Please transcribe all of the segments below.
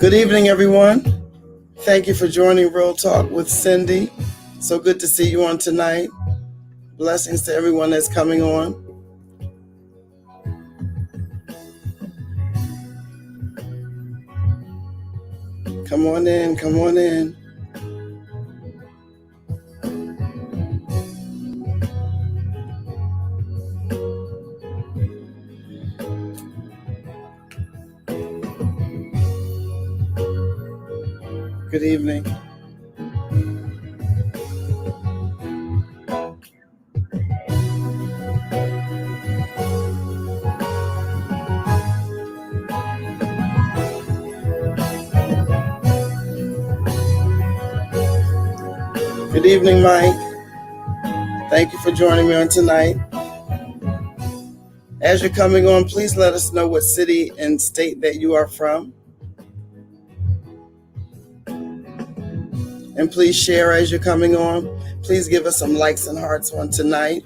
Good evening, everyone. Thank you for joining Real Talk with Cindy. So good to see you on tonight. Blessings to everyone that's coming on. Come on in, come on in. Good evening. Good evening, Mike. Thank you for joining me on tonight. As you're coming on, please let us know what city and state that you are from. And please share as you're coming on. Please give us some likes and hearts on tonight.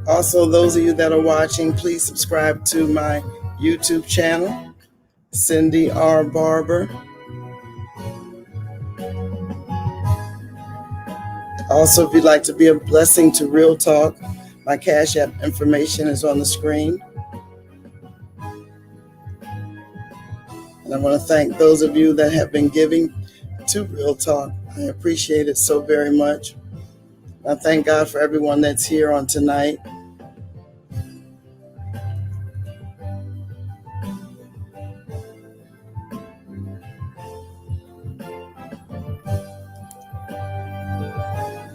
Also, those of you that are watching, please subscribe to my YouTube channel, Cindy R. Barber. Also, if you'd like to be a blessing to Real Talk, my Cash App information is on the screen. And I want to thank those of you that have been giving to Real Talk. I appreciate it so very much. I thank God for everyone that's here on tonight.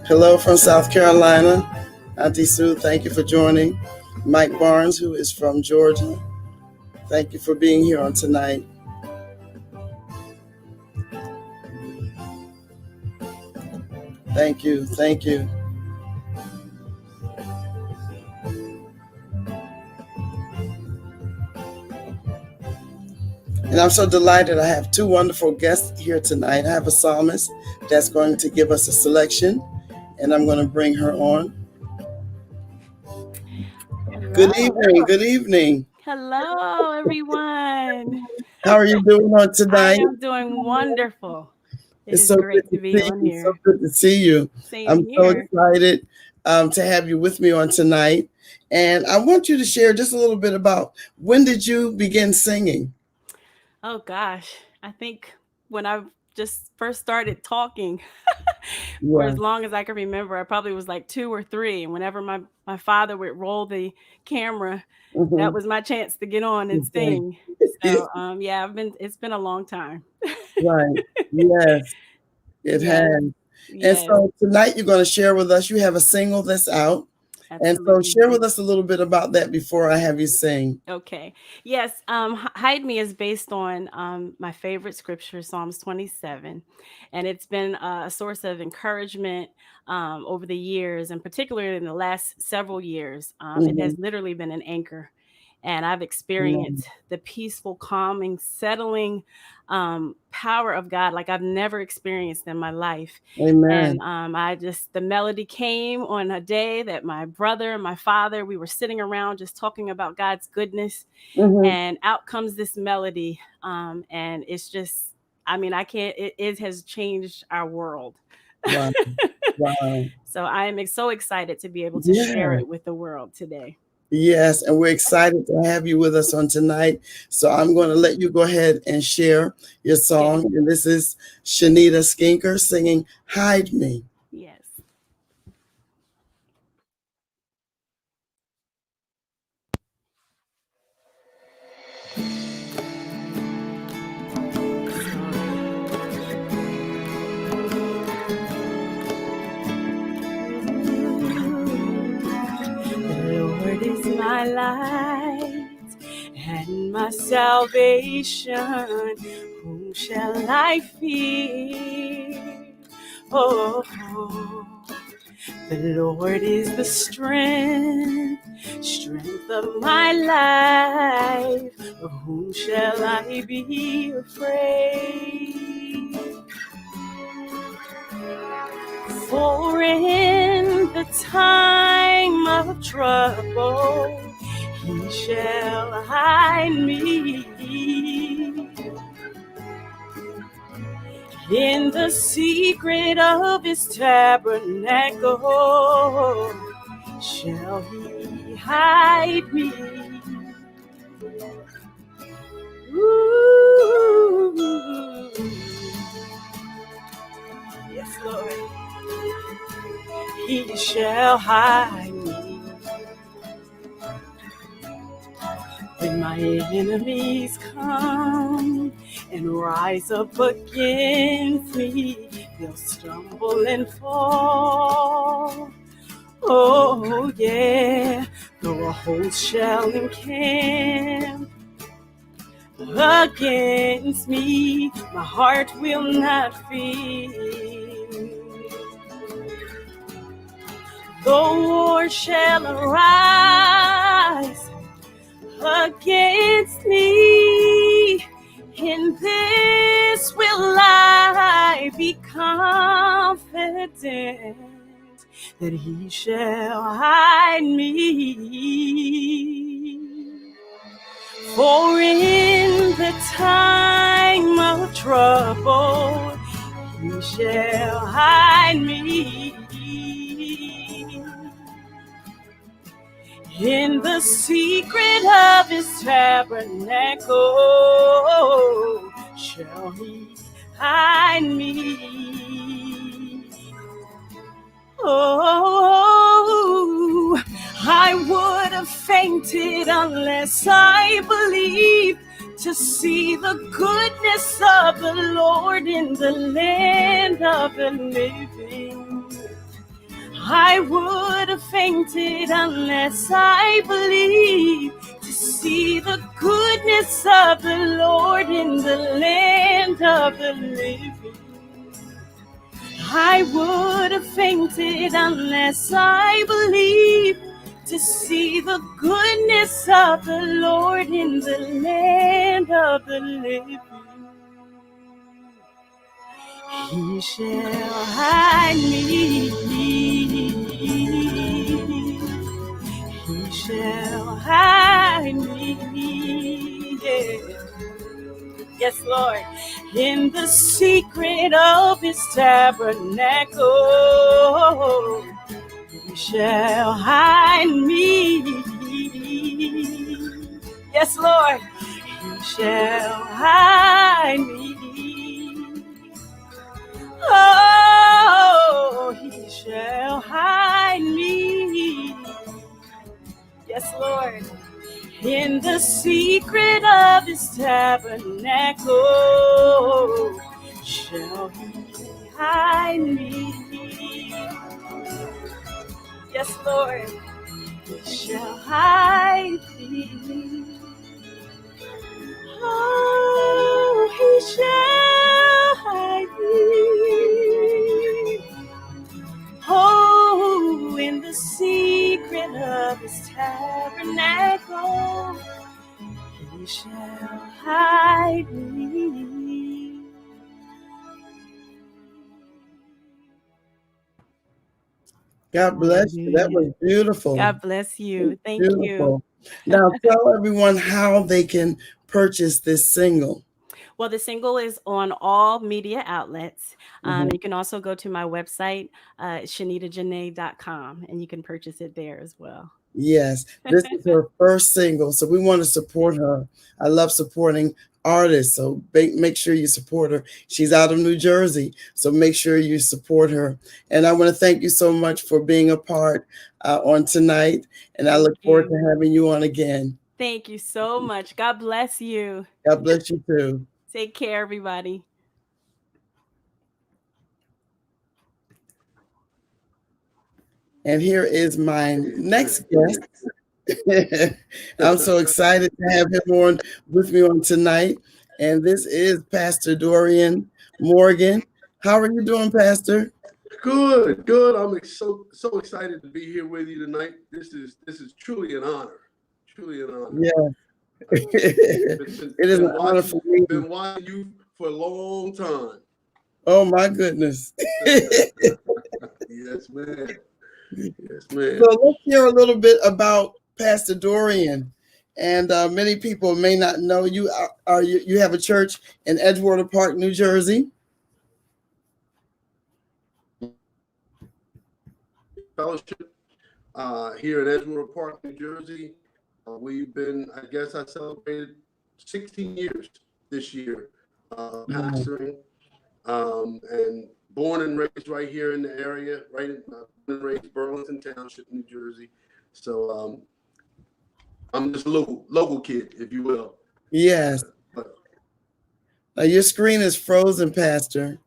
Hello from South Carolina. Auntie Sue, thank you for joining. Mike Barnes, who is from Georgia, thank you for being here on tonight. Thank you, thank you. And I'm so delighted I have two wonderful guests here tonight. I have a psalmist that's going to give us a selection, and I'm going to bring her on. Hello. Good evening, good evening. Hello, everyone. How are you doing on tonight? I am doing wonderful. It's so great to be on here. So good to see you. I'm so excited to have you with me on tonight. And I want you to share just a little bit about when did you begin singing? Oh, gosh. I think when I just first started talking for as long as I can remember, I probably was like 2 or 3. And whenever my father would roll the camera, that was my chance to get on and sing. So, it's been a long time. Right. Yes, it has. Yes. And so tonight you're going to share with us, you have a single that's out. Absolutely. And so share with us a little bit about that before I have you sing. Okay. Yes. Hide Me is based on my favorite scripture, Psalms 27. And it's been a source of encouragement over the years, and particularly in the last several years. It has literally been an anchor. And I've experienced the peaceful, calming, settling power of God like I've never experienced in my life. Amen. And the melody came on a day that my brother and my father, we were sitting around just talking about God's goodness. And out comes this melody. And it's just, it has changed our world. Wow. Wow. So I am so excited to be able to share it with the world today. Yes, and we're excited to have you with us on tonight. So I'm going to let you go ahead and share your song. And this is Chanita Skinker singing Hide Me. Yes. Lord is my light and my salvation. Whom shall I fear? Oh, the Lord is the strength of my life. Of whom shall I be afraid? For in the time of trouble, He shall hide me in the secret of his tabernacle. Shall he hide me? Ooh. Yes, Lord. He shall hide me when my enemies come and rise up against me. They'll stumble and fall. Oh, yeah. Though a host shall encamp against me, my heart will not fear. Though war shall arise against me, in this will I be confident that he shall hide me. For in the time of trouble, he shall hide me. In the secret of his tabernacle shall he hide me. Oh, I would have fainted unless I believed to see the goodness of the Lord in the land of the living. I would have fainted unless I believed to see the goodness of the Lord in the land of the living. I would have fainted unless I believed to see the goodness of the Lord in the land of the living. He shall hide me. He shall hide me. Yeah. Yes, Lord. In the secret of his tabernacle, he shall hide me. Yes, Lord. He shall hide me. Oh, he shall hide me. Yes, Lord. In the secret of his tabernacle shall he hide me. Yes, Lord. He shall hide me. Oh, he shall hide me. Oh, in the secret of his tabernacle, he shall hide me. God bless you. That was beautiful. God bless you. Thank you. Now tell everyone how they can purchase this single. Well, the single is on all media outlets. You can also go to my website, ChanitaJanae.com, and you can purchase it there as well. Yes, this is her first single, so we want to support her. I love supporting artists, so make sure you support her. She's out of New Jersey, so make sure you support her. And I want to thank you so much for being a part on tonight, and I look forward to having you on again. Thank you so much. God bless you. God bless you too. Take care, everybody. And here is my next guest. I'm so excited to have him on with me on tonight. And this is Pastor Dorian Morgan. How are you doing, Pastor? Good, good. I'm so excited to be here with you tonight. This is truly an honor. Truly an honor. Yeah. It is an honor for me. I've been watching you for a long time. Oh my goodness. Yes, man. Yes, man. So let's hear a little bit about Pastor Dorian, and many people may not know you. You have a church in Edgewater Park, New Jersey? Fellowship here in Edgewater Park, New Jersey. We've been, I guess I celebrated 16 years this year pastoring, and born and raised right here in the area, right in born and raised Burlington Township, New Jersey. So I'm just a local kid, if you will. Yes. Your screen is frozen, Pastor.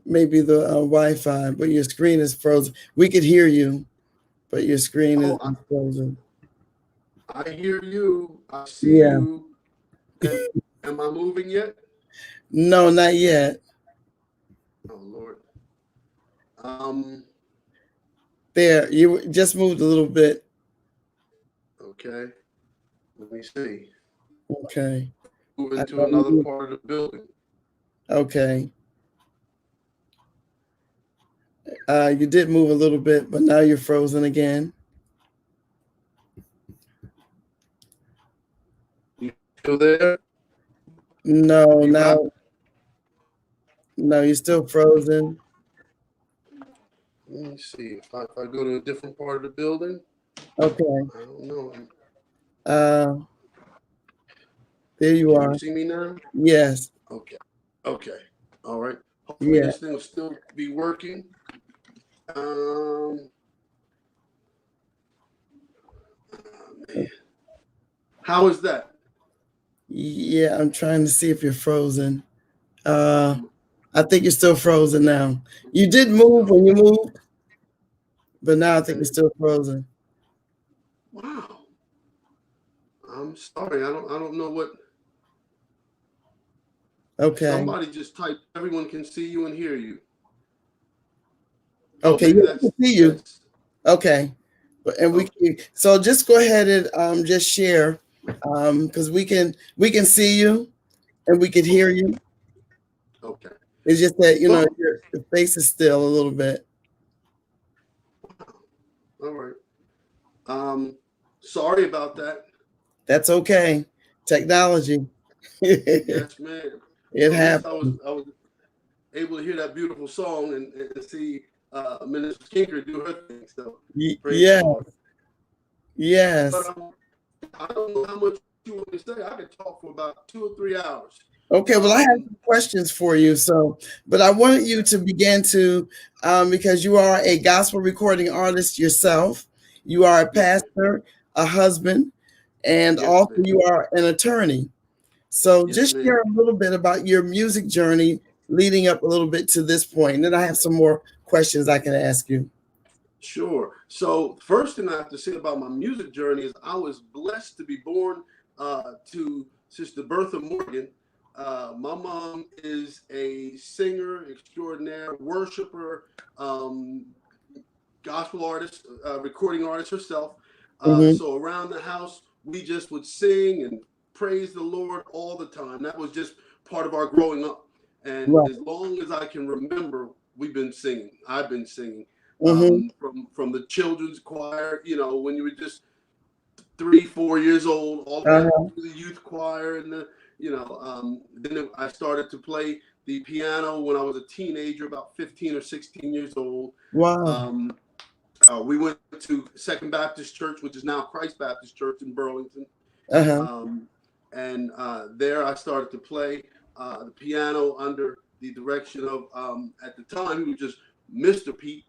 Maybe the Wi-Fi, but your screen is frozen. We could hear you, but your screen is frozen. I hear you. I see you. Am I moving yet? No, not yet. Oh, Lord. There, you just moved a little bit. Okay. Let me see. Okay. Move into another part of the building. Okay. You did move a little bit, but now you're frozen again. You still there? No, no, you're still frozen. Let me see if I go to a different part of the building. Okay. I don't know. There you are. Can you see me now? Yes. Okay. Okay. All right. Hopefully this thing will still be working. Man. How is that? Yeah, I'm trying to see if you're frozen. I think you're still frozen now. You did move when you moved, but now I think you're still frozen. Wow. I'm sorry. I don't know what. Okay. Somebody just typed, everyone can see you and hear you. Okay, Okay, I can see you. Okay. And we can, so just go ahead and just share, because we can see you and we can hear you. Okay. It's just that your face is still a little bit. All right. Sorry about that. That's okay. Technology. Yes, ma'am. It happens. I was able to hear that beautiful song and see Minister Skinker do her thing. So yes. Yes. But I don't know how much you want me to say. I could talk for about 2 or 3 hours. Okay, well, I have some questions for you. But I wanted you to begin to, because you are a gospel recording artist yourself, you are a pastor, a husband, and also you are an attorney. So just share a little bit about your music journey leading up a little bit to this point. And then I have some more questions I can ask you. Sure. So first thing I have to say about my music journey is I was blessed to be born to Sister Bertha Morgan. My mom is a singer extraordinaire, worshiper, gospel artist, recording artist herself. So around the house, we just would sing and praise the Lord all the time. That was just part of our growing up. And as long as I can remember, we've been singing. I've been singing. From the children's choir, when you were just 3, 4 years old, all the way up to the youth choir, and then I started to play the piano when I was a teenager, about 15 or 16 years old. Wow. We went to Second Baptist Church, which is now Christ Baptist Church in Burlington, and there I started to play the piano under the direction of, at the time, he was just Mr. Pete,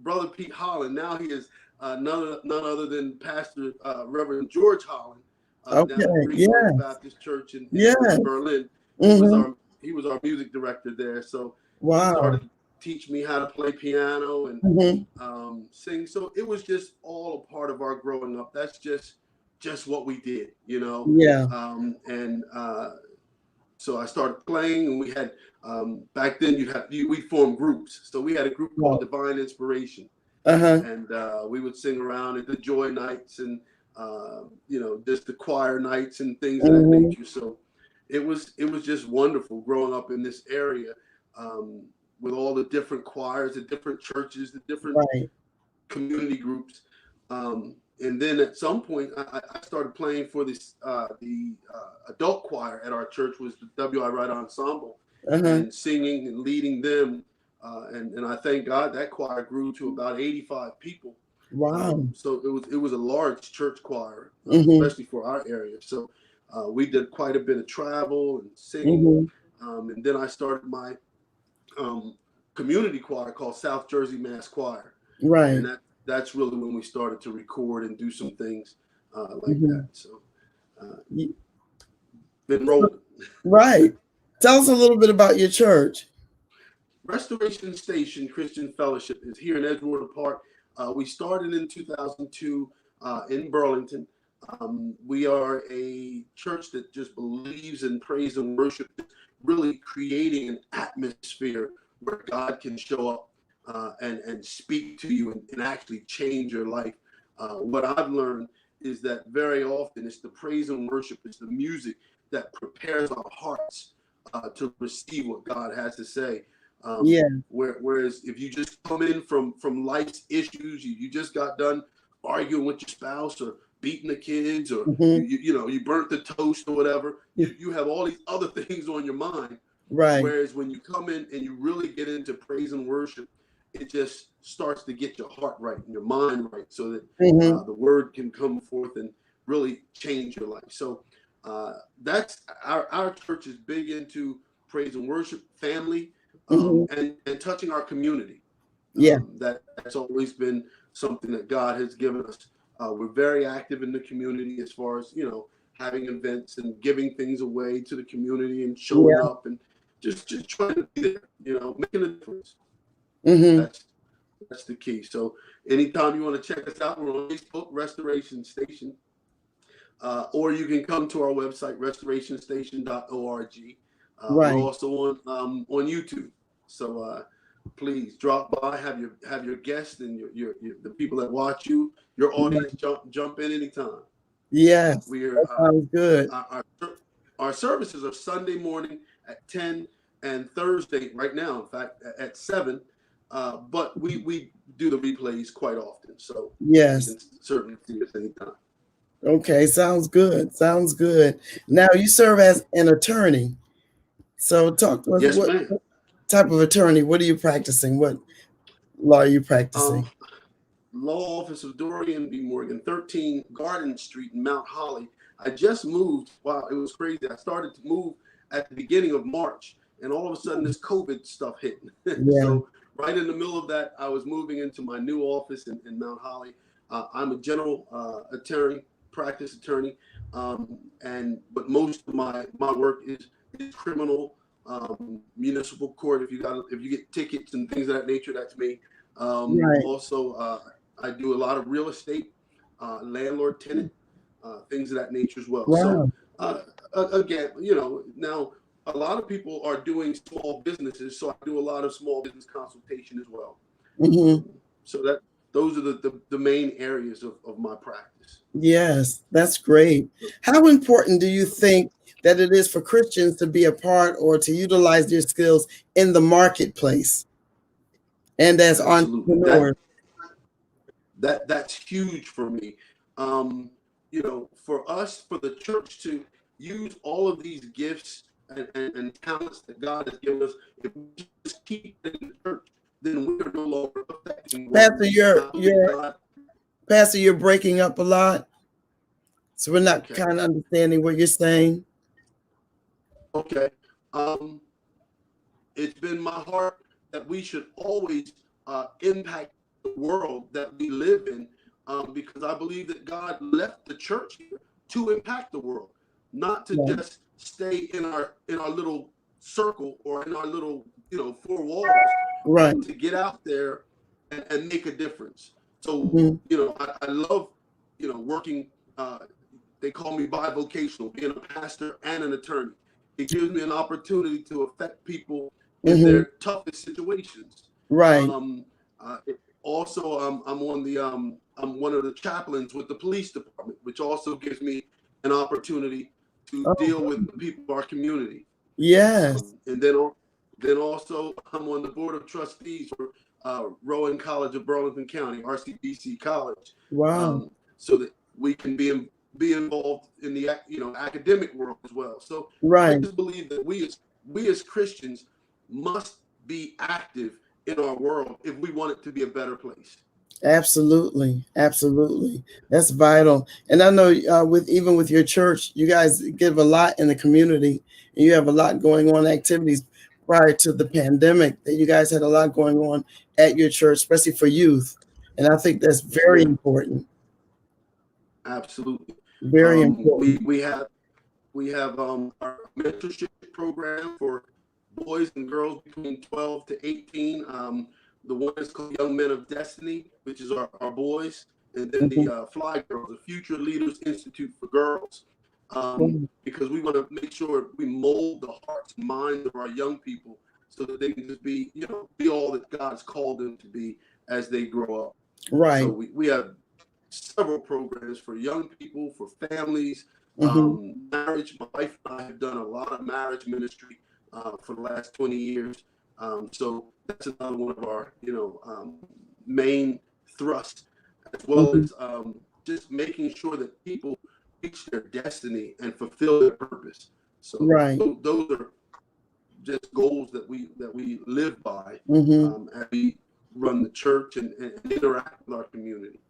Brother Pete Holland. Now he is none other than Pastor Reverend George Holland down at Baptist Church in Berlin. He was our music director there. So he started to teach me how to play piano and sing. So it was just all a part of our growing up. That's just what we did, So I started playing, and we had back then we formed groups. So we had a group called Divine Inspiration, and we would sing around at the joy nights and just the choir nights and things of that nature. So it was just wonderful growing up in this area with all the different choirs, the different churches, the different community groups. And then at some point, I started playing for this the adult choir at our church, was the WI Right Ensemble, and singing and leading them. And I thank God that choir grew to about 85 people. Wow! So it was a large church choir, especially for our area. So we did quite a bit of travel and singing. And then I started my community choir called South Jersey Mass Choir. Right. And that's really when we started to record and do some things like that. So been rolling. Right. Tell us a little bit about your church. Restoration Station Christian Fellowship is here in Edgewater Park. We started in 2002 in Burlington. We are a church that just believes in praise and worship, really creating an atmosphere where God can show up and speak to you and actually change your life. What I've learned is that very often it's the praise and worship, it's the music that prepares our hearts to receive what God has to say. Whereas if you just come in from life's issues, you just got done arguing with your spouse or beating the kids, or you burnt the toast or whatever, you have all these other things on your mind. Right. Whereas when you come in and you really get into praise and worship, it just starts to get your heart right and your mind right, so that the word can come forth and really change your life. So that's our church is big into praise and worship, family, and touching our community. That's always been something that God has given us. We're very active in the community as far as, having events and giving things away to the community and showing up and just trying to be there, making a difference. That's the key. So anytime you want to check us out, we're on Facebook, Restoration Station, or you can come to our website, restorationstation.org. We're also on YouTube. So please drop by, have your guests and your the people that watch you, your audience jump in anytime. Yes, that sounds good. Our services are Sunday morning at 10 and Thursday right now, in fact, at 7. But we do the replays quite often, so you can certainly see us anytime. Okay, sounds good. Sounds good. Now you serve as an attorney, so talk to us. Yes, what ma'am. type of attorney? What are you practicing? What law are you practicing? Law Office of Dorian B. Morgan, 13 Garden Street in Mount Holly. I just moved. Wow, it was crazy. I started to move at the beginning of March, and all of a sudden this COVID stuff hit. So right in the middle of that, I was moving into my new office in Mount Holly. I'm a general attorney, practice attorney, but most of my work is criminal, municipal court. If you get tickets and things of that nature, that's me. Also, I do a lot of real estate, landlord, tenant, things of that nature as well. So again, now a lot of people are doing small businesses, so I do a lot of small business consultation as well. So those are the main areas of my practice. Yes, that's great. How important do you think that it is for Christians to be a part or to utilize their skills in the marketplace and as entrepreneurs? That's huge for me. For us, for the church to use all of these gifts and talents that God has given us, if we just keep it in the church, then we are no longer affecting. Pastor, you're breaking up a lot, so we're not kind of understanding what you're saying. Okay. It's been my heart that we should always impact the world that we live in, because I believe that God left the church here to impact the world, not to just stay in our little circle or in our little 4 walls, but to get out there and make a difference. So I love working. They call me bivocational, being a pastor and an attorney. It gives me an opportunity to affect people in their toughest situations. Also, I'm one of the chaplains with the police department, which also gives me an opportunity to deal with the people of our community. And then also I'm on the board of trustees for Rowan College of Burlington County, RCBC College. so that we can be involved in the academic world as well. So I Right. just believe that we as Christians must be active in our world if we want it to be a better place. Absolutely, absolutely. That's vital. And I know with your church, you guys give a lot in the community, and you have a lot going on activities prior to the pandemic. That you guys had a lot going on at your church, especially for youth, and I think that's Yes, very ma'am. important. Absolutely. Very important. We have our mentorship program for boys and girls between 12 to 18. The one is called Young Men of Destiny, which is our boys, and then Mhm. the Fly Girls, the Future Leaders Institute for girls, Mhm. because we want to make sure we mold the hearts and minds of our young people so that they can just be all that God's called them to be as they grow up. Right. So we have several programs for young people, for families, Hmm. marriage. My wife and I have done a lot of marriage ministry for the last 20 years. So that's another one of our, main thrusts, as well Hmm. as just making sure that people reach their destiny and fulfill their purpose. So Right. those are just goals that we live by Hmm. as we run the church and interact with our community.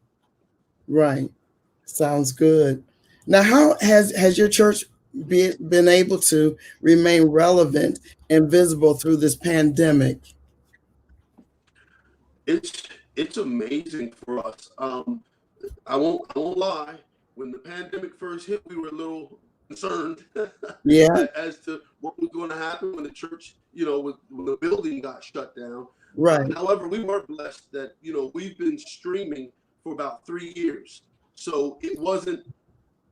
Right. Sounds good. Now, how has your church been able to remain relevant and visible through this pandemic? It's amazing for us. I won't lie. When the pandemic first hit, we were a little concerned Yeah. as to what was going to happen when the church, when the building got shut down. Right. However, we were blessed that we've been streaming for about 3 years, so it wasn't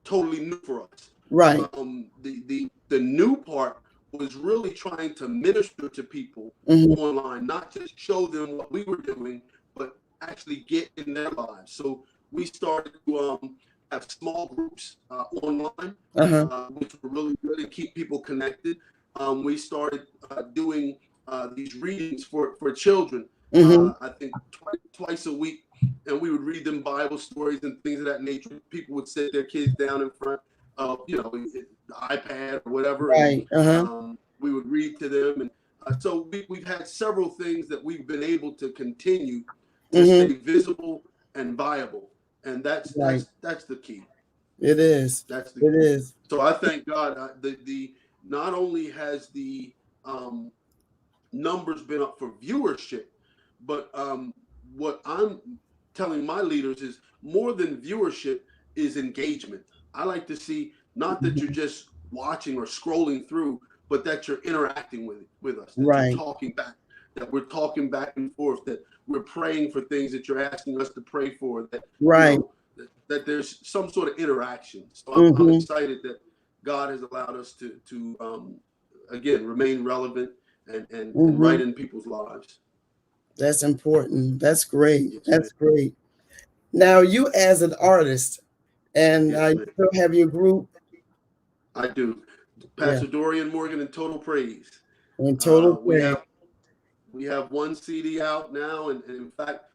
totally new for us. Right. The new part was really trying to minister to people Hmm. online, not just show them what we were doing, but actually get in their lives. So we started to have small groups online, Uh-huh. which were really good and keep people connected. We started doing these readings for children. Hmm. I think twice a week, and we would read them Bible stories and things of that nature. People would sit their kids down in front of the iPad or whatever, and Right. Uh-huh. we would read to them. And so we've had several things that we've been able to continue to Hmm. stay visible and viable, and that's Right. that's the key. It is. That's the It key. is. So I thank God. The not only has the numbers been up for viewership, but what I'm telling my leaders is more than viewership is engagement. I like to see not that you're just watching or scrolling through, but that you're interacting with us, that you're Right. talking back, that we're talking back and forth, that we're praying for things that you're asking us to pray for, that Right. that there's some sort of interaction. So I'm Hmm. excited that God has allowed us to again remain relevant and Hmm. right in people's lives. That's important. That's great. Yes, ma'am. That's great. Now, you as an artist, and Yes, you ma'am. still have your group. I do. Yeah. Pastor Dorian Morgan and Total Praise. In total We praise. have one CD out now, and in fact,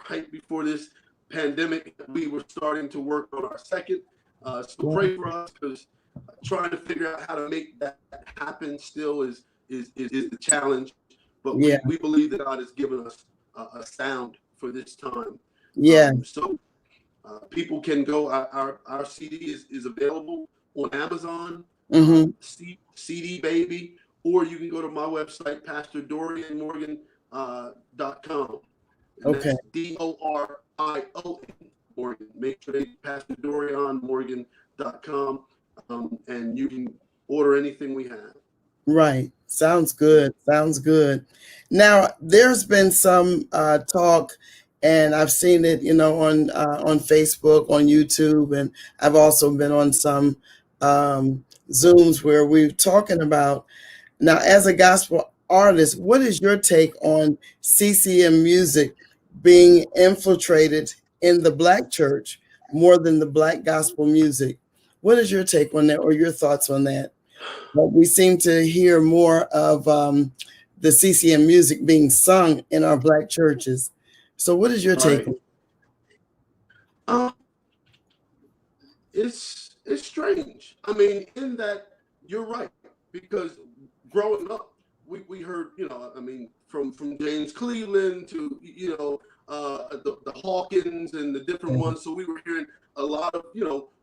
right before this pandemic, we were starting to work on our second. So pray for us, because trying to figure out how to make that happen still is the challenge. But Yeah. we believe that God has given us a sound for this time. Yeah. So people can go. Our CD is available on Amazon, Hmm. CD Baby, or you can go to my website, PastorDorianMorgan.com, and Okay. that's DORION Morgan. Make sure they PastorDorianMorgan.com, and you can order anything we have. Right. Sounds good. Sounds good. Now, there's been some talk, and I've seen it, on Facebook, on YouTube, and I've also been on some Zooms where we're talking about, now, as a gospel artist, what is your take on CCM music being infiltrated in the Black church more than the Black gospel music? What is your take on that, or your thoughts on that? But we seem to hear more of the CCM music being sung in our Black churches. So what is your take? Right. it's strange. I mean, in that you're right, because growing up, we heard, I mean, from James Cleveland to, the Hawkins and the different ones. So we were hearing a lot of,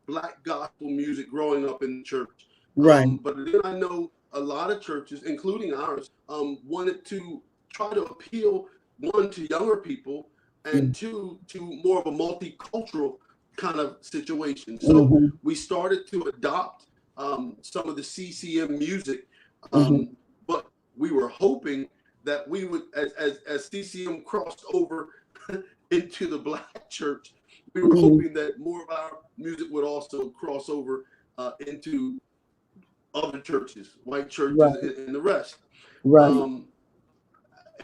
Black gospel music growing up in the church. Right. But then I know a lot of churches, including ours, wanted to try to appeal, one, to younger people, and two, to more of a multicultural kind of situation. So we started to adopt some of the CCM music, but we were hoping that we would, as CCM crossed over into the Black church, we were hoping that more of our music would also cross over into other churches, white churches, and the rest. Right.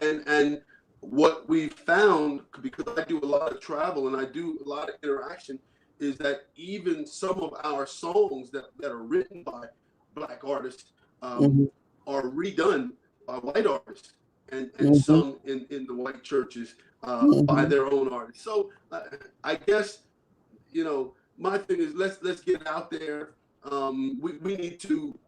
And what we found, because I do a lot of travel and I do a lot of interaction, is that even some of our songs that are written by Black artists are redone by white artists and sung in the white churches by their own artists. So I guess, my thing is, let's get out there. We need to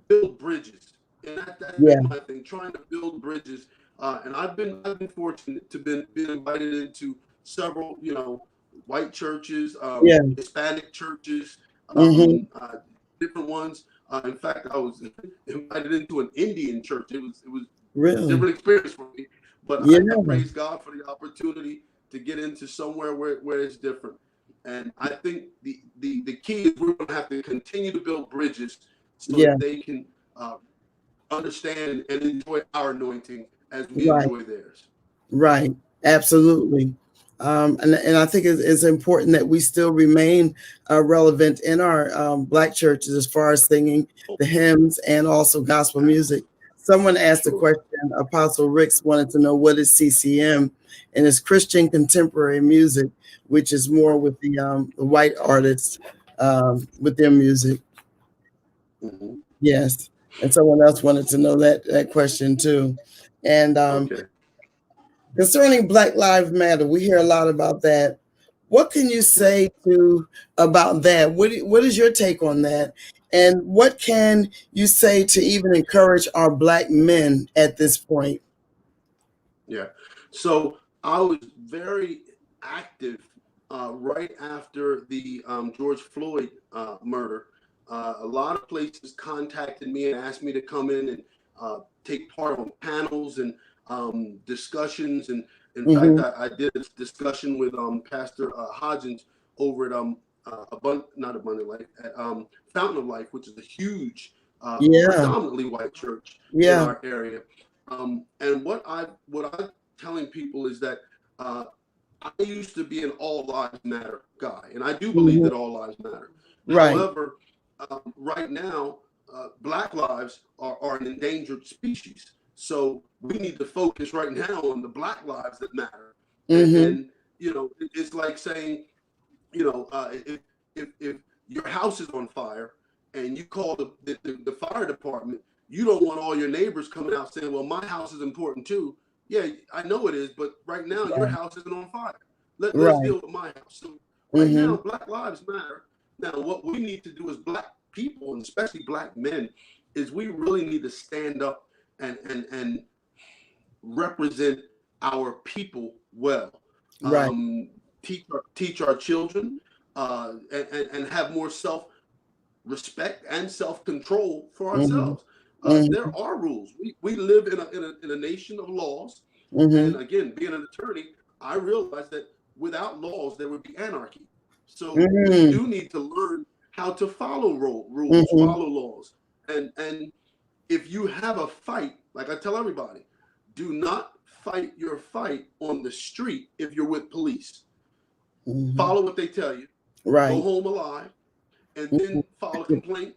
build bridges, and that's my thing, trying to build bridges. And I've been fortunate to been invited into several, white churches, Hispanic churches, different ones. In fact, I was invited into an Indian church. It was Really? a different experience for me, but I praise God for the opportunity to get into somewhere where it's different. And I think the key is we're going to have to continue to build bridges so that they can understand and enjoy our anointing as we enjoy theirs. Right. Absolutely. And I think it's important that we still remain relevant in our Black churches as far as singing the hymns and also gospel music. Someone asked a question, Apostle Ricks wanted to know, what is CCM? And it's Christian contemporary music, which is more with the white artists with their music. Yes. And someone else wanted to know that question too. And concerning Black Lives Matter, we hear a lot about that. What can you say about that? What is your take on that? And what can you say to even encourage our Black men at this point? Yeah. So I was very active right after the George Floyd murder. A lot of places contacted me and asked me to come in and take part on panels and discussions. And in fact, I did a discussion with Pastor Hodgins over at not Abundant Life, at Fountain of Life, which is a huge, predominantly white church in our area. And what I'm telling people is that I used to be an all lives matter guy, and I do believe that all lives matter. However, right now, Black lives are an endangered species. So we need to focus right now on the Black lives that matter. And it's like saying, if your house is on fire and you call the fire department, you don't want all your neighbors coming out saying, well, my house is important too. Yeah, I know it is, but right now your house isn't on fire. Let's deal with my house. So right now, Black lives matter. Now, what we need to do as Black people, and especially Black men, is we really need to stand up and represent our people well. Teach our children and have more self-respect and self-control for ourselves. There are rules. We live in a nation of laws. And again, being an attorney, I realized that without laws, there would be anarchy. So we do need to learn how to follow rules, follow laws. And if you have a fight, like I tell everybody, do not fight your fight on the street if you're with police. Follow what they tell you. Go home alive, and then file a complaint.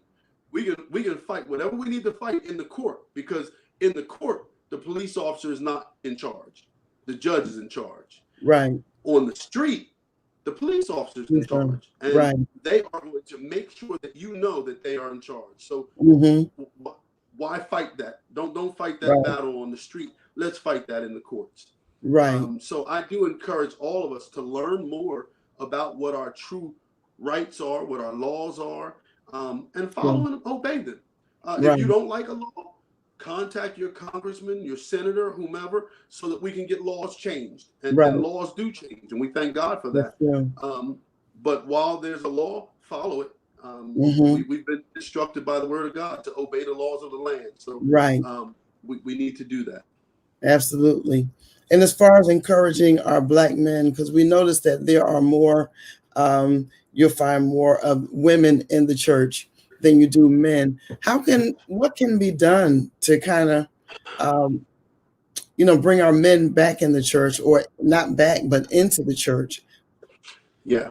We can fight whatever we need to fight in the court, because in the court, the police officer is not in charge. The judge is in charge. On the street, the police officer is in charge. And they are going to make sure that you know that they are in charge. So why fight that? Don't fight that battle on the street. Let's fight that in the courts. So I do encourage all of us to learn more about what our true rights are, what our laws are, and follow and obey them. Right. If you don't like a law, contact your congressman, your senator, whomever, so that we can get laws changed. And, Right. and laws do change, and we thank God for that. But while there's a law, follow it. We've been instructed by the word of God to obey the laws of the land. So right. We need to do that. Absolutely. And as far as encouraging our Black men, because we notice that there are more, you'll find more of women in the church than you do men. What can be done to kind of, bring our men back in the church, or not back, but into the church? Yeah,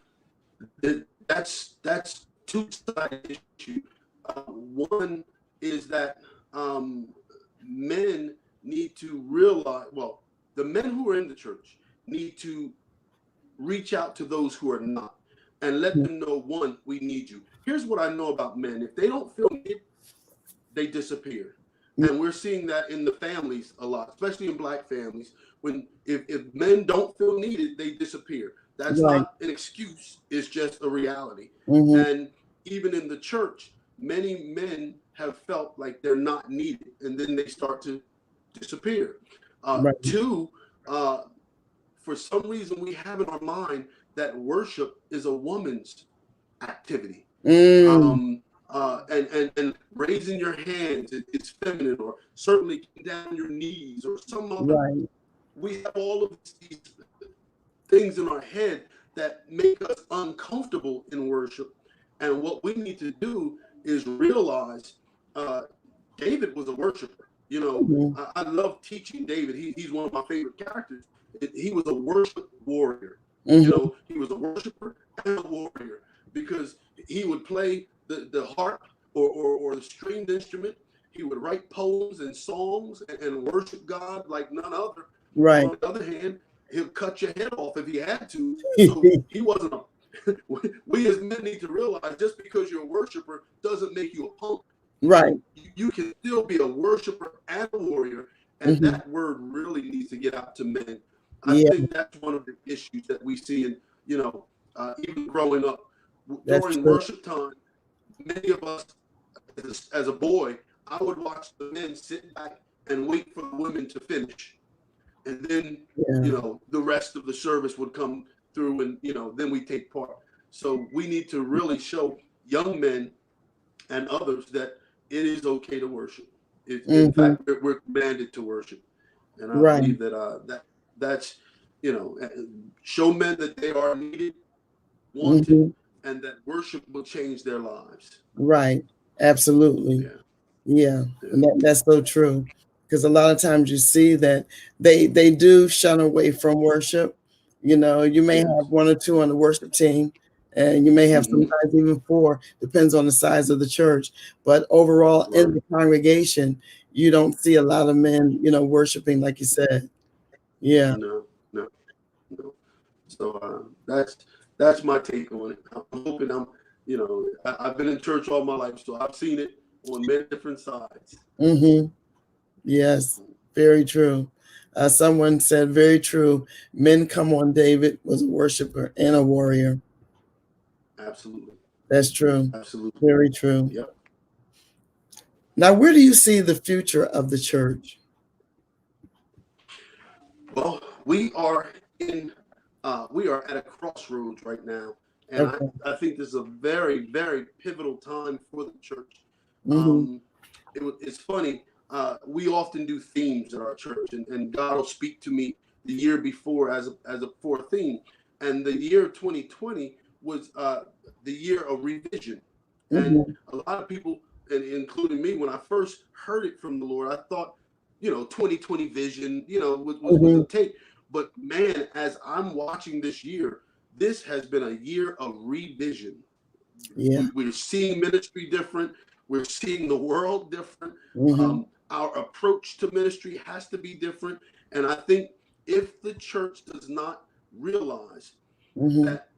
that's two-sided issue. One is that men need to realize, well, the men who are in the church need to reach out to those who are not and let them know, one, we need you. Here's what I know about men. If they don't feel needed, they disappear. And we're seeing that in the families a lot, especially in Black families. If men don't feel needed, they disappear. That's not an excuse. It's just a reality. And even in the church, many men have felt like they're not needed, and then they start to disappear. Two, for some reason, we have in our mind that worship is a woman's activity. And raising your hands is feminine, or certainly down your knees, or some other. We have all of these things in our head that make us uncomfortable in worship. And what we need to do is realize David was a worshiper. I love teaching David. He's one of my favorite characters. He was a worship warrior. He was a worshiper and a warrior, because he would play the harp or the stringed instrument. He would write poems and songs and worship God like none other. On the other hand, he'll cut your head off if he had to. So he wasn't we as men need to realize, just because you're a worshiper doesn't make you a punk. You can still be a worshiper and a warrior, and that word really needs to get out to men. I think that's one of the issues that we see in, even growing up. During worship time, many of us, as a boy, I would watch the men sit back and wait for the women to finish. And then, the rest of the service would come through, and, then we take part. So we need to really show young men and others that it is okay to worship. In fact, we're commanded to worship. And I believe that that's, show men that they are needed, wanted, and that worship will change their lives. Absolutely. And that's so true, because a lot of times you see that they do shun away from worship. You may have one or two on the worship team, and you may have sometimes even four, depends on the size of the church. But overall, in the congregation, you don't see a lot of men, worshiping, like you said. No. So that's my take on it. I'm hoping I've been in church all my life, so I've seen it on many different sides. Yes, very true. Someone said, very true. Men come on, David was a worshiper and a warrior. Absolutely. That's true. Absolutely. Very true. Yep. Now, where do you see the future of the church? Well, we are at a crossroads right now. And I think this is a very, very pivotal time for the church. It's funny. We often do themes at our church, and God will speak to me the year before as for a theme. And the year 2020 was the year of revision. And a lot of people, and including me, when I first heard it from the Lord, I thought, 2020 vision, was the take. But man, as I'm watching this year, this has been a year of revision. We're seeing ministry different. We're seeing the world different. Our approach to ministry has to be different. And I think if the church does not realize that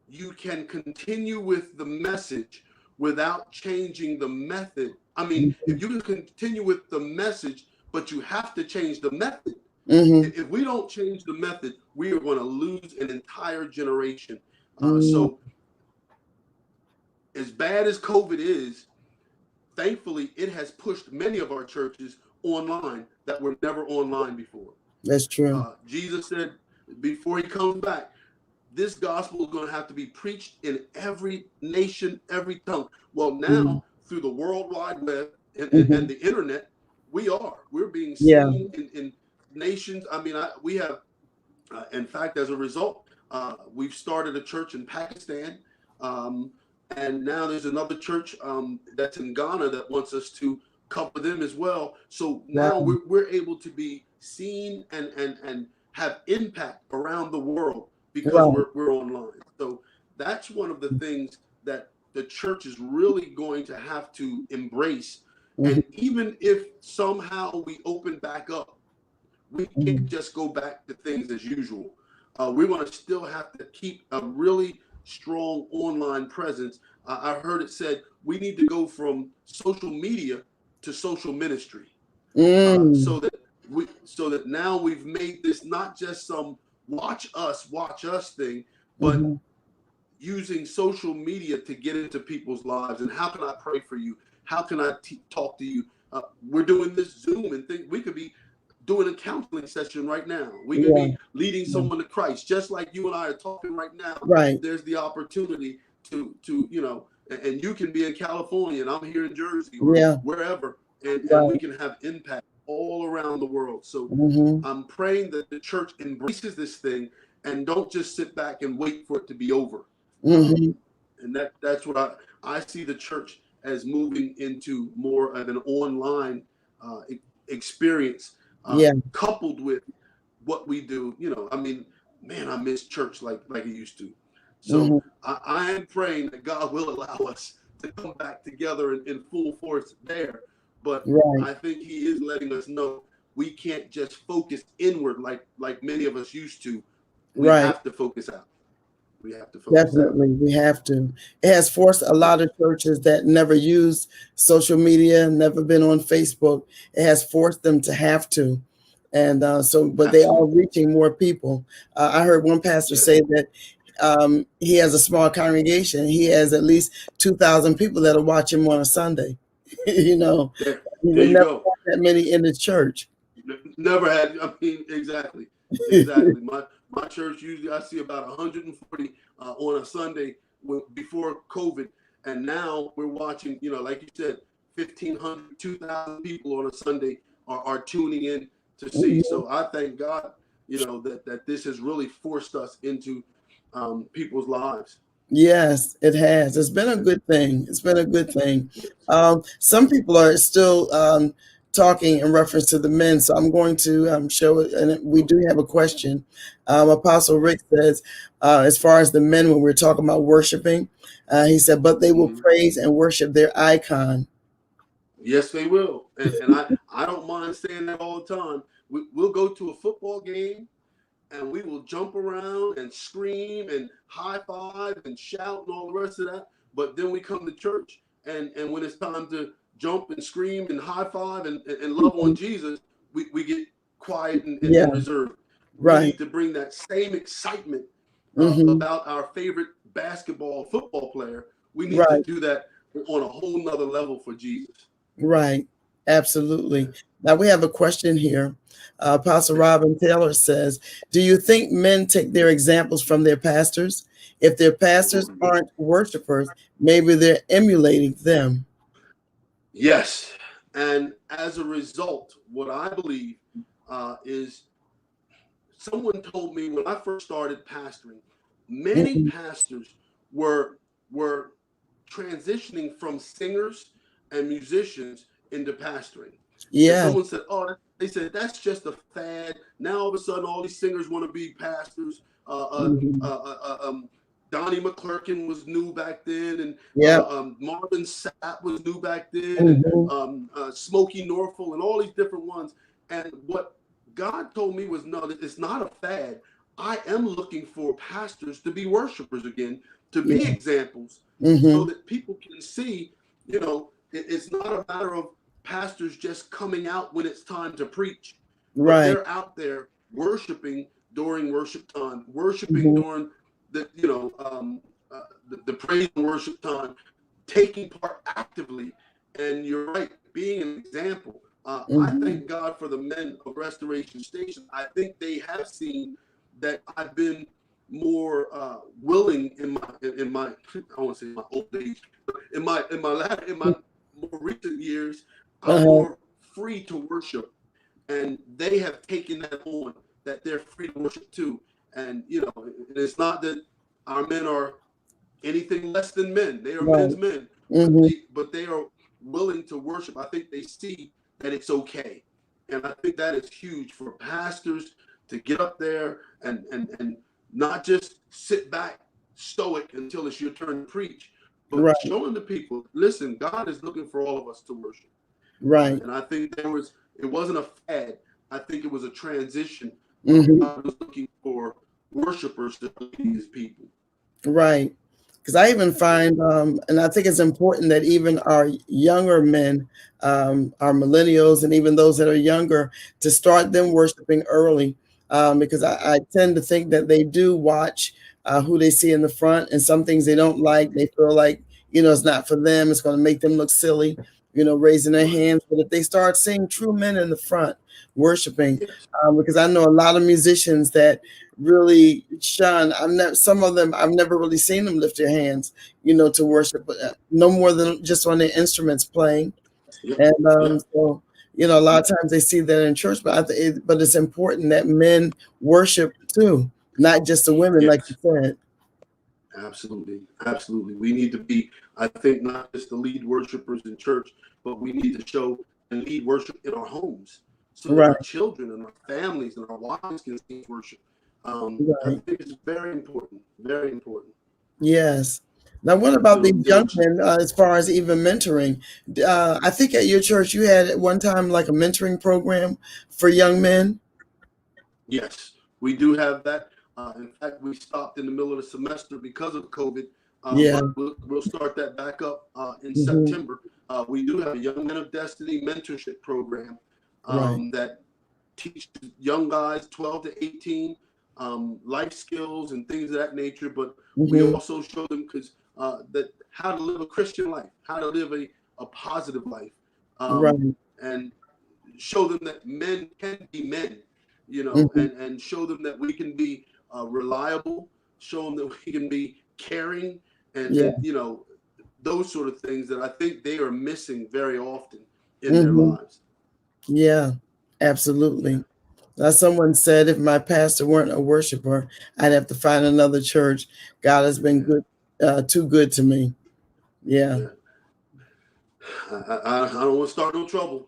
you can continue with the message without changing the method. I mean, if you can continue with the message, but you have to change the method. If we don't change the method, we are going to lose an entire generation. So as bad as COVID is, thankfully, it has pushed many of our churches online that were never online before. That's true. Jesus said before he comes back, this gospel is going to have to be preached in every nation, every tongue. Well, now through the World Wide Web and the internet, we're being seen in nations. I mean, we have, in fact, as a result, we've started a church in Pakistan. And now there's another church that's in Ghana that wants us to cover them as well. So now we're able to be seen and have impact around the world because we're online. So that's one of the things that the church is really going to have to embrace. And even if somehow we open back up, we can't just go back to things as usual. We're going to still have to keep a really strong online presence. I heard it said we need to go from social media to social ministry, so that now we've made this not just some watch us thing, but using social media to get into people's lives. And how can I pray for you? How can I talk to you? We're doing this Zoom and think we could be doing a counseling session right now. We could be leading someone to Christ, just like you and I are talking right now. Right. There's the opportunity to and you can be in California and I'm here in Jersey or wherever, and we can have impact all around the world. So I'm praying that the church embraces this thing and don't just sit back and wait for it to be over. And that's what I see the church as moving into more of an online experience, coupled with what we do. I mean, man, I miss church like it used to. So I am praying that God will allow us to come back together in full force there. But I think he is letting us know we can't just focus inward like many of us used to. We have to focus out. We have to focus Definitely, we have to. It has forced a lot of churches that never used social media, never been on Facebook. It has forced them to have to. And but they are reaching more people. I heard one pastor say that he has a small congregation. He has at least 2,000 people that'll watch him on a Sunday. He there would you never go. have that many in the church. Never had. I mean, exactly. My church usually I see about 140 on a Sunday before COVID, and now we're watching. Like you said, 1,500, 2,000 people on a Sunday are tuning in to see. So I thank God, that this has really forced us into people's lives. Yes, it has. It's been a good thing. It's been a good thing. Some people are still talking in reference to the men, so I'm going to show it. And we do have a question. Apostle Rick says, as far as the men, when we're talking about worshiping, he said, but they will praise and worship their icon. Yes, they will. And I don't mind saying that all the time. We'll go to a football game and we will jump around and scream and high five and shout and all the rest of that. But then we come to church and when it's time to jump and scream and high five and love on Jesus, we get quiet and reserved. We need to bring that same excitement about our favorite basketball, football player. We need to do that on a whole nother level for Jesus. Right. Absolutely. Now we have a question here. Apostle Robin Taylor says, do you think men take their examples from their pastors? If their pastors aren't worshipers, maybe they're emulating them. Yes. And as a result, what I believe is someone told me when I first started pastoring, many pastors were transitioning from singers and musicians into pastoring. Yeah. And someone said, they said, that's just a fad. Now all of a sudden, all these singers want to be pastors. Donnie McClurkin was new back then, and Marvin Sapp was new back then, and Smokey Norfolk, and all these different ones. And what God told me was, no, it's not a fad. I am looking for pastors to be worshipers again, to be examples, so that people can see, it's not a matter of pastors just coming out when it's time to preach. But they're out there worshiping during worship time, worshiping during the praise and worship time, taking part actively. And you're right, being an example. I thank God for the men of Restoration Station. I think they have seen that I've been more willing in my I want to say my old age, but in my more recent years, I'm more free to worship, and they have taken that on, that they're free to worship too. And it's not that our men are anything less than men. They are men's men, but they are willing to worship. I think they see that it's okay. And I think that is huge for pastors to get up there and not just sit back stoic until it's your turn to preach, but showing the people, listen, God is looking for all of us to worship. Right. And I think it wasn't a fad. I think it was a transition. God was looking for worshipers to lead his people. Right. Because I even find, and I think it's important that even our younger men, our millennials, and even those that are younger, to start them worshiping early, because I tend to think that they do watch who they see in the front, and some things they don't like. They feel like, it's not for them. It's going to make them look silly, raising their hands. But if they start seeing true men in the front worshiping, because I know a lot of musicians that really shine. Some of them I've never really seen them lift their hands, to worship, but no more than just on their instruments playing. And so, a lot of times they see that in church, but but it's important that men worship too, not just the women, like you said. Absolutely, absolutely. We need to be, I think, not just the lead worshipers in church, but we need to show and lead worship in our homes, so that our children and our families and our wives can see worship. I think it's very important, very important. Yes. Now, what about these young men, as far as even mentoring? I think at your church you had at one time like a mentoring program for young men. Yes, we do have that. In fact, we stopped in the middle of the semester because of COVID. But we'll start that back up in September. We do have a Young Men of Destiny mentorship program that teaches young guys 12 to 18 life skills and things of that nature. But we also show them that how to live a Christian life, how to live a positive life, and show them that men can be men, and show them that we can be reliable, show them that we can be caring, and those sort of things that I think they are missing very often in their lives. Yeah, absolutely. Now, someone said if my pastor weren't a worshiper, I'd have to find another church. God has been good, too good to me. Yeah. I don't want to start no trouble,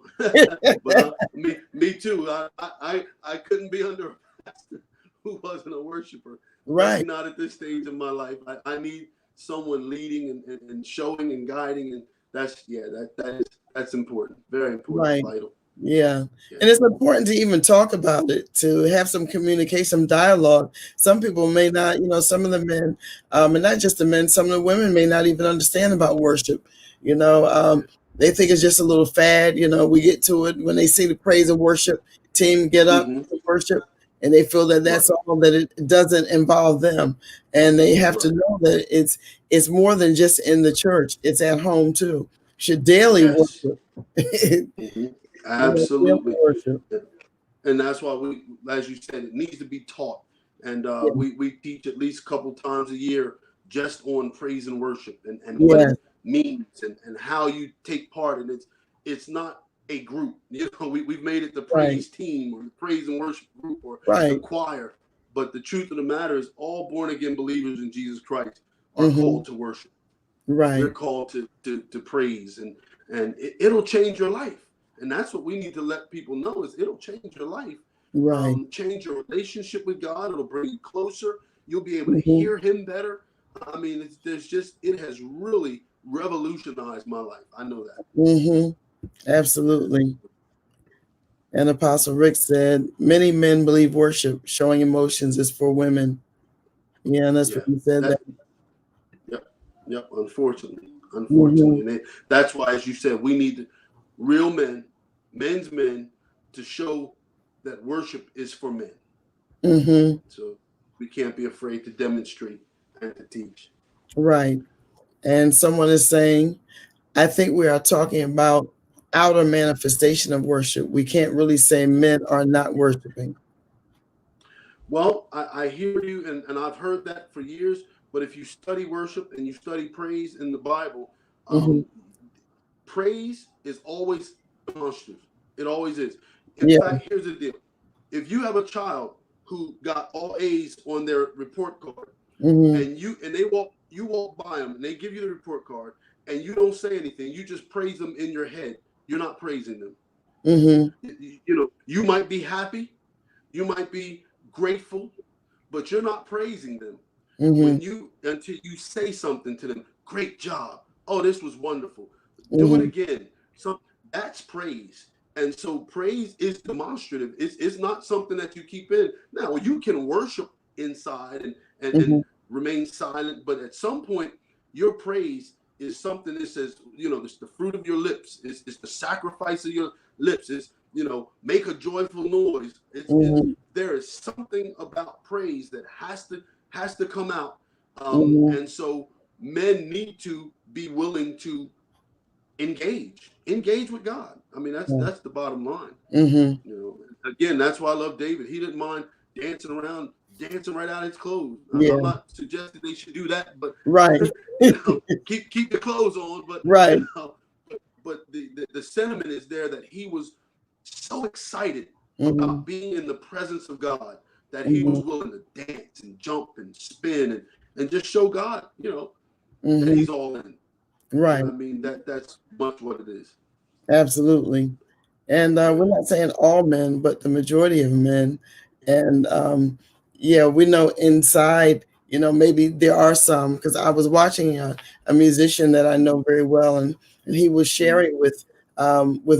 but me too. I couldn't be under a pastor who wasn't a worshiper. Right. Not at this stage of my life. I need someone leading and showing and guiding, and that's important. Very important. Vital. Yeah. And it's important to even talk about it, to have some communication, some dialogue. Some people may not, some of the men, and not just the men, some of the women may not even understand about worship. They think it's just a little fad. We get to it when they see the praise and worship team get up to worship, and they feel that that's all, that it doesn't involve them. And they have to know that it's more than just in the church. It's at home too. Should daily worship. Absolutely. And that's why we, as you said, it needs to be taught. And we teach at least a couple times a year just on praise and worship and what it means and how you take part. And it's not a group. We've made it the praise team or the praise and worship group or the choir. But the truth of the matter is all born again believers in Jesus Christ are called to worship. We're called to praise, and it'll change your life. And that's what we need to let people know, is it'll change your life. Change your relationship with God. It'll bring you closer. You'll be able to hear him better. I mean, it has really revolutionized my life. I know that. Absolutely. And Apostle Rick said, many men believe worship, showing emotions, is for women. Yeah, and that's what he said. Yep. Unfortunately. And that's why, as you said, we need real men, men's men, to show that worship is for men. So we can't be afraid to demonstrate and to teach. Right. And someone is saying, I think we are talking about outer manifestation of worship. We can't really say men are not worshiping. Well, I hear you, and I've heard that for years. But if you study worship and you study praise in the Bible, Mm-hmm. praise is always demonstrative. It always is. In Yeah. fact, here's the deal: if you have a child who got all A's on their report card, Mm-hmm. and you walk by them and they give you the report card, and you don't say anything, you just praise them in your head. You're not praising them. Mm-hmm. You might be happy, you might be grateful, but you're not praising them. Mm-hmm. Until you say something to them. Great job. Oh, this was wonderful. Do it Mm-hmm. again. So that's praise. And so praise is demonstrative. It's not something that you keep in. Now you can worship inside and Mm-hmm. remain silent, but at some point your praise is something that says, it's the fruit of your lips. It's the sacrifice of your lips. It's, make a joyful noise. Mm-hmm. There is something about praise that has to come out. Mm-hmm. And so men need to be willing to engage with God. I mean, that's the bottom line. Mm-hmm. Again, that's why I love David. He didn't mind dancing around, dancing right out his clothes. Yeah. I'm not suggesting they should do that, but right. Keep the clothes on. But right. But the sentiment is there that he was so excited Mm-hmm. about being in the presence of God that he Mm-hmm. was willing to dance and jump and spin and just show God, Mm-hmm. that he's all in. Right. I mean, that's much what it is. Absolutely. And we're not saying all men, but the majority of men. And yeah, we know inside, maybe there are some, because I was watching a musician that I know very well, and he was sharing with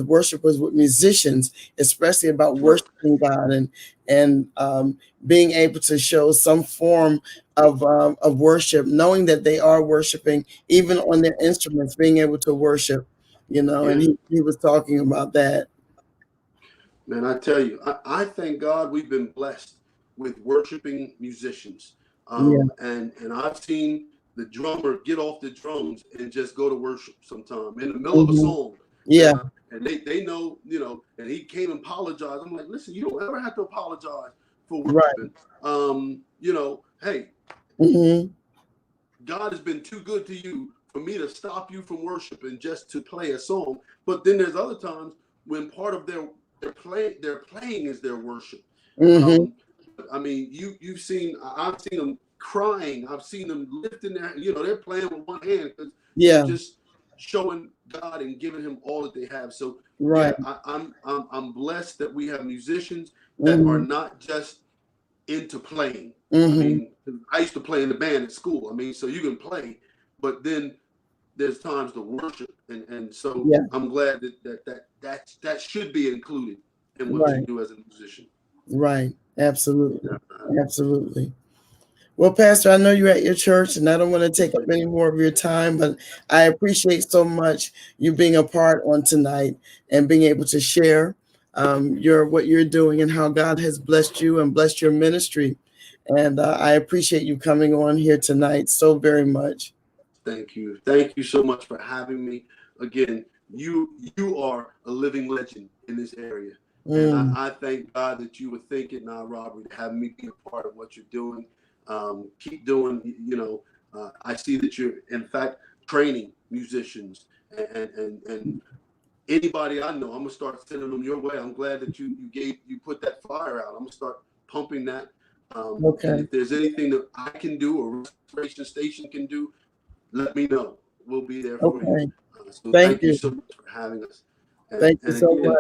worshipers, with musicians, especially about worshiping God and being able to show some form of worship, knowing that they are worshiping, even on their instruments, being able to worship, and he was talking about that. Man, I tell you, I thank God we've been blessed with worshiping musicians. Yeah. And I've seen the drummer get off the drums and just go to worship sometime in the middle of a Mm-hmm. song. Yeah. And they know, and he came and apologized. I'm like, listen, you don't ever have to apologize for worshiping. Right. Hey, mm-hmm. God has been too good to you for me to stop you from worshiping just to play a song. But then there's other times when part of their playing is their worship. Mm-hmm. I mean, I've seen them crying. I've seen them lifting they're playing with one hand because they're just showing God and giving Him all that they have. So right. Yeah, I'm blessed that we have musicians that Mm-hmm. are not just into playing. Mm-hmm. I mean, I used to play in the band at school. I mean, so you can play, but then there's times to worship, and so I'm glad that should be included in what you do as a musician. Right. Absolutely. Absolutely. Well, Pastor, I know you're at your church, and I don't want to take up any more of your time, but I appreciate so much you being a part on tonight and being able to share what you're doing and how God has blessed you and blessed your ministry. And I appreciate you coming on here tonight so very much. Thank you. Thank you so much for having me. Again, you are a living legend in this area. And I thank God that you would think it now, Robert, having me be a part of what you're doing. Keep doing, I see that you're, in fact, training musicians and anybody I know. I'm gonna start sending them your way. I'm glad that you put that flyer out. I'm gonna start pumping that. And if there's anything that I can do or Restoration Station can do, let me know. We'll be there for you. So thank you so much for having us. Thank you so much.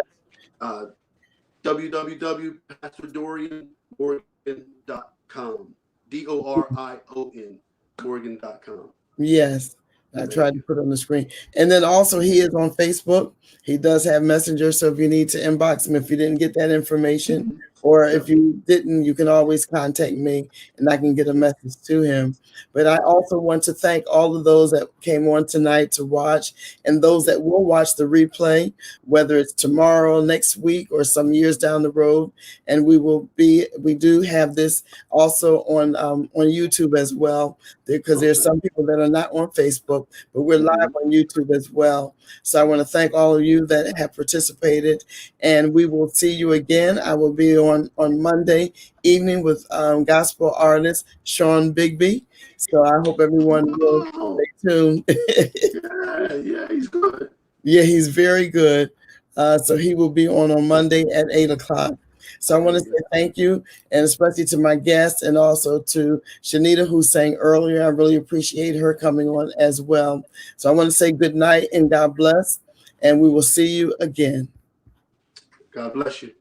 www.PastorDorianMorgan.com. DORION Morgan.com. Yes. I tried to put it on the screen. And then also he is on Facebook. He does have Messenger. So if you need to inbox him, if you didn't get that information, or if you didn't, you can always contact me and I can get a message to him. But I also want to thank all of those that came on tonight to watch, and those that will watch the replay, whether it's tomorrow, next week, or some years down the road. And we do have this also on YouTube as well, because there's some people that are not on Facebook, but we're live on YouTube as well. So I want to thank all of you that have participated, and we will see you again. I will be on Monday evening with gospel artist Sean Bigby. So I hope everyone will stay tuned. Yeah, he's good. Yeah, he's very good. So he will be on Monday at 8 o'clock. So I want to say thank you, and especially to my guests, and also to Chanita, who sang earlier. I really appreciate her coming on as well. So I want to say good night and God bless, and we will see you again. God bless you.